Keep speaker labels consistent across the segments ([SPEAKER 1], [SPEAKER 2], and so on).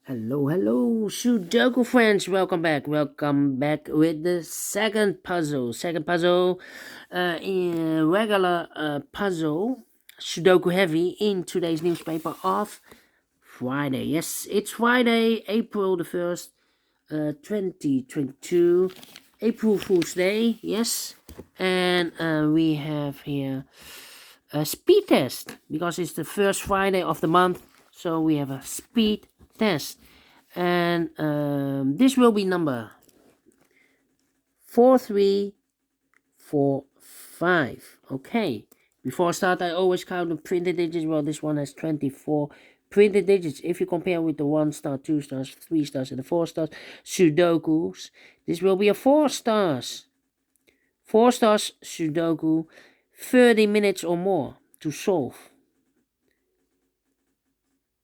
[SPEAKER 1] Hello, Sudoku friends. Welcome back. Welcome back with the second puzzle. In regular puzzle, Sudoku Heavy in today's newspaper of Friday. Yes, it's Friday, April the 1st, 2022. April Fool's Day, yes. And we have here a speed test because it's the first Friday of the month. So we have a speed test. And this will be number 4345. Okay. Before I start, I always count the printed digits. Well, this one has 24 printed digits. If you compare with the 1 star, 2 stars, 3 stars, and the 4 stars Sudokus, this will be a 4 stars. 4 stars Sudoku, 30 minutes or more to solve.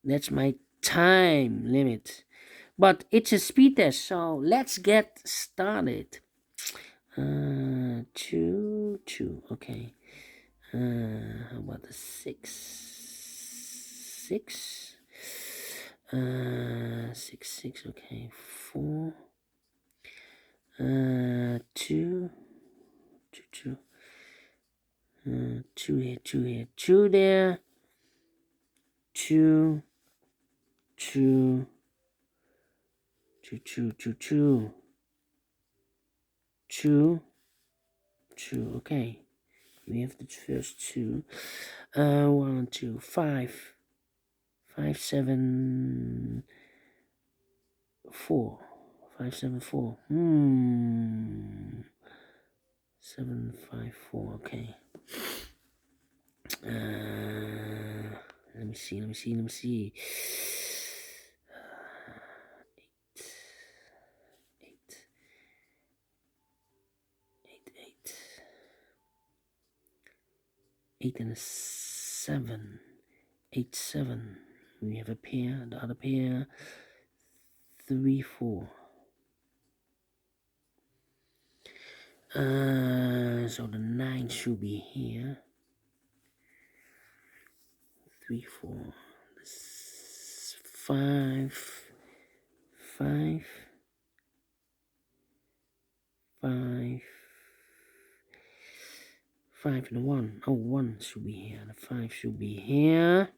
[SPEAKER 1] That's my time limit. But it's a speed test, so let's get started. 2, 2, okay. How about the 6? 6? 6, 6, okay. 4. 2, 2, 2. 2 here, 2 here, 2 there. 2, 2. 2, 2, 2, 2. 2, 2, okay. We have the first 2. 1, 2, 5. 5, 7, 4. 5, 7, 4. 7, 5, 4, okay. Let me see. 8 and a 7. 8, 7. We have a pair, the other pair. 3, 4. So the 9 should be here. 3, 4. 5. 5. 5. 5 and a 1. Oh, 1 should be here. The 5 should be here.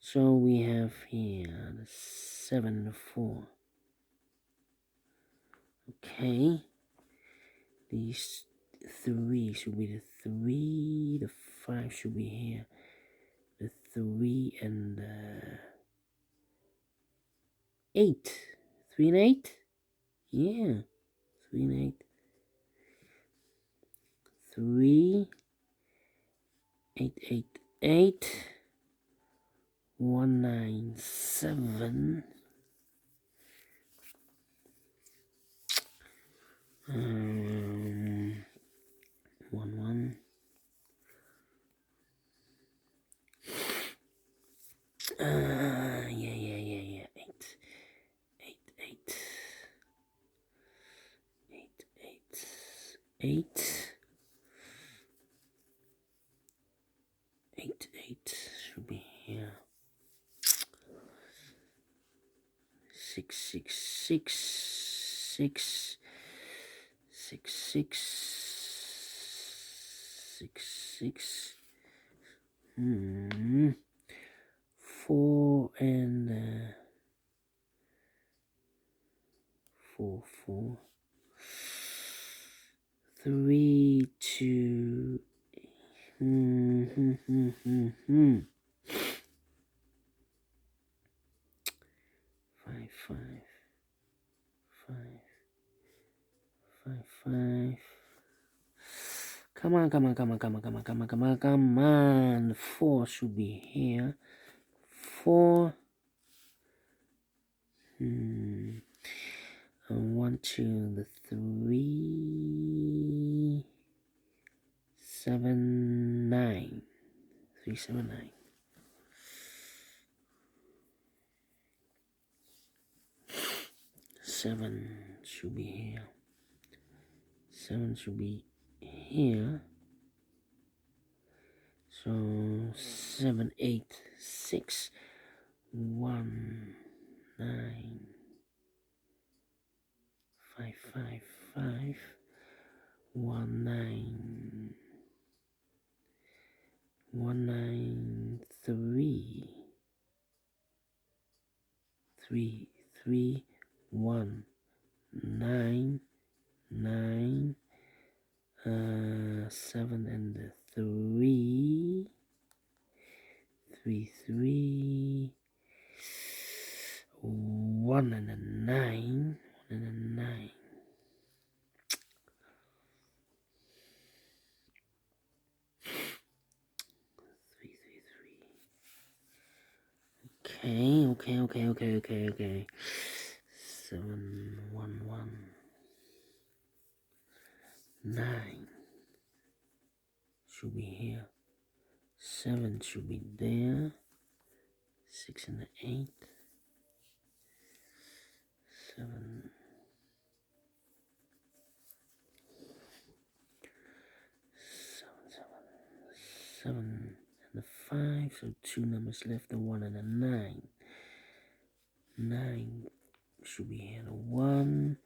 [SPEAKER 1] So we have here the 7 and the 4. Okay. These 3 should be the 3. The 5 should be here. The 3 and the 8. 3 and 8? Yeah. 3 and 8. 3. 8, 8, 8. 1, 9, 7. 1, 1. Yeah. 8. 8, 8. 8, 8. 8. 8, 8 should be here. 6, 6, 6. 6. 6, 6. 6, 6. 4 and 4, 4. 3, 2. 5, 5. 5. 5, 5. Come on. 4 should be here. 4. 1, 2, the 3. 7, 9. 3, 7, 9. 7 should be here. 7 should be here. So 7, 8, 6, 1, 9, 5 5 1 9 1 9 3 3 3 1 9 9 7 and the 3 3 3 1 and a 9 1 and a 9 3 3 3 okay 7 1 1 9 should be here, 7 should be there, 6 and the 8 7 7 and the 5, so 2 numbers left, the 1 and the 9 should be here, the 1,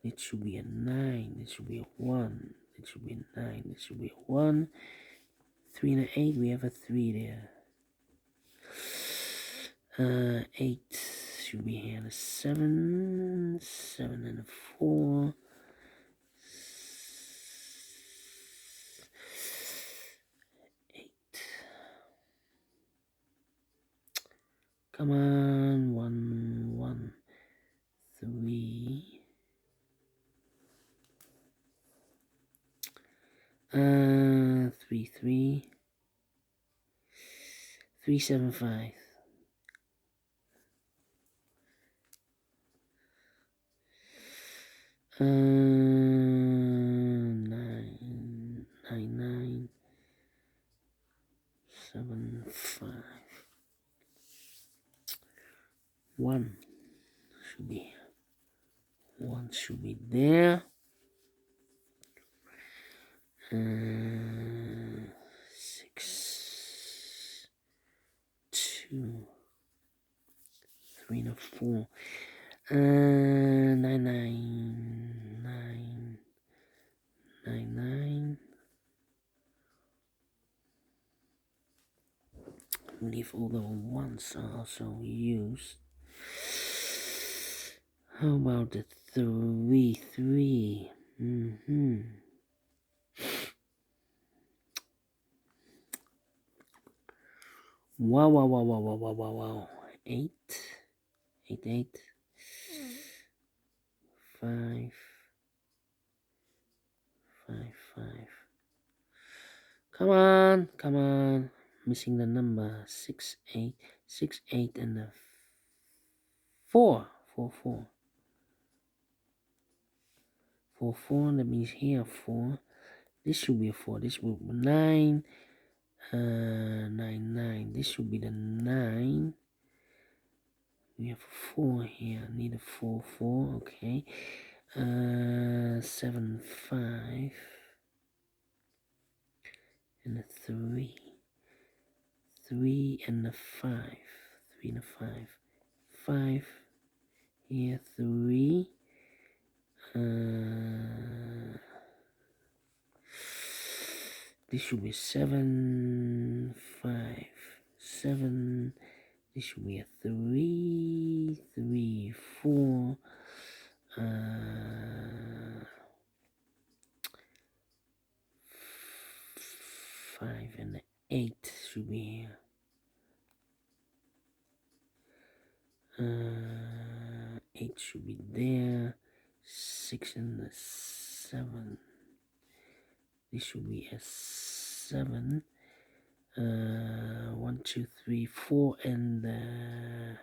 [SPEAKER 1] it should be a 9, it should be a 1, it should be a 9, it should be a 1, 3 and an 8, we have a 3 there. 8 should be here, the 7 and a 4, 8. Come on, 1 1 3. 3 3 3 7 5 9 9 9 7 5 1 should be 1 should be there. 6 2 3 and a 4 9 9 9 9 9. Leave all the ones are also used. How about the 3 3? Wow. 8 8 8 5 5 5. Come on. Missing the number 6 8 6 8 and the 4 4 4 4 4. That means here 4. This should be a 4. This will be 9 9 9. This should be the 9. We have a 4 here. Need a 4 4. Okay. 7 5 and a 3 3 and a 5 3 and a 5 5 here 3 this should be 7 5 7. This should be a 3 3 4 5 and 8 should be here. 8 should be there. 6 and the 7. This should be a 7. 1 2 3 4 and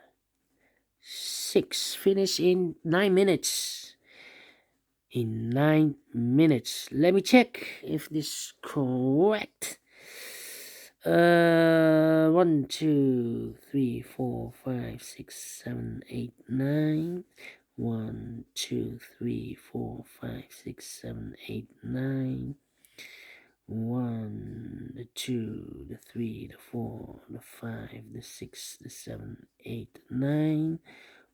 [SPEAKER 1] 6. Finish in 9 minutes. In 9 minutes. Let me check if this is correct. 1 2 3 4 5 6 7 8 9. 1 2 3 4 5 6 7 8 9. 1 the 2 the 3 the 4 the 5 the 6 the 7 8 9.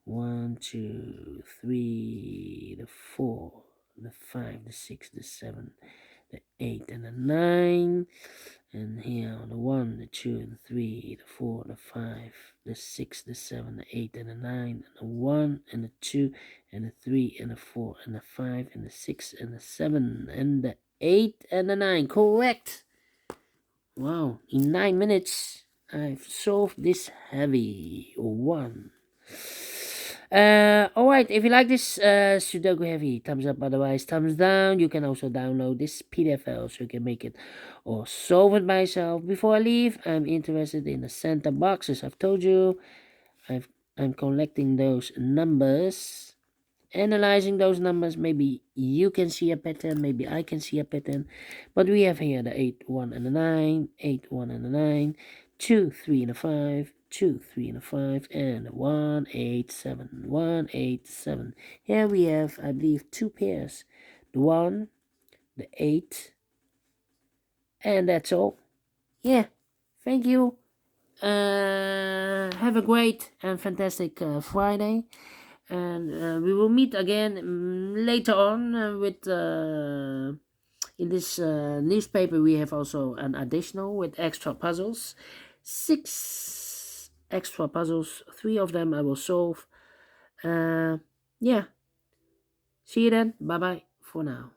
[SPEAKER 1] 1, 2, 3, the 4, the 5, the 6, the 7, the 8, and the 9. And here on the 1, the 2, the 3, the 4, the 5, the 6, the 7, the 8, and the 9, and the 1, and the 2, and the 3, and the 4, and the 5, and the 6, and the 7, and the 8, and the 9. Correct! Wow, in 9 minutes, I've solved this heavy one. Alright, if you like this Sudoku Heavy, thumbs up, otherwise thumbs down. You can also download this PDF file so you can make it or solve it by yourself. Before I leave, I'm interested in the center boxes. I've told you I'm collecting those numbers, analyzing those numbers. Maybe you can see a pattern, maybe I can see a pattern. But we have here the 8, 1, and the 9, 8, 1, and the 9, 2, 3, and a 5, 2, 3, and a 5, and 1, 8, 7, 1, 8, 7. Here we have, I believe, 2 pairs. The 1, the 8, and that's all. Yeah, thank you. Have a great and fantastic Friday. And we will meet again later on with in this newspaper. We have also an additional with extra puzzles, 6 extra puzzles. 3 of them I will solve. Yeah, see you then. Bye bye for now.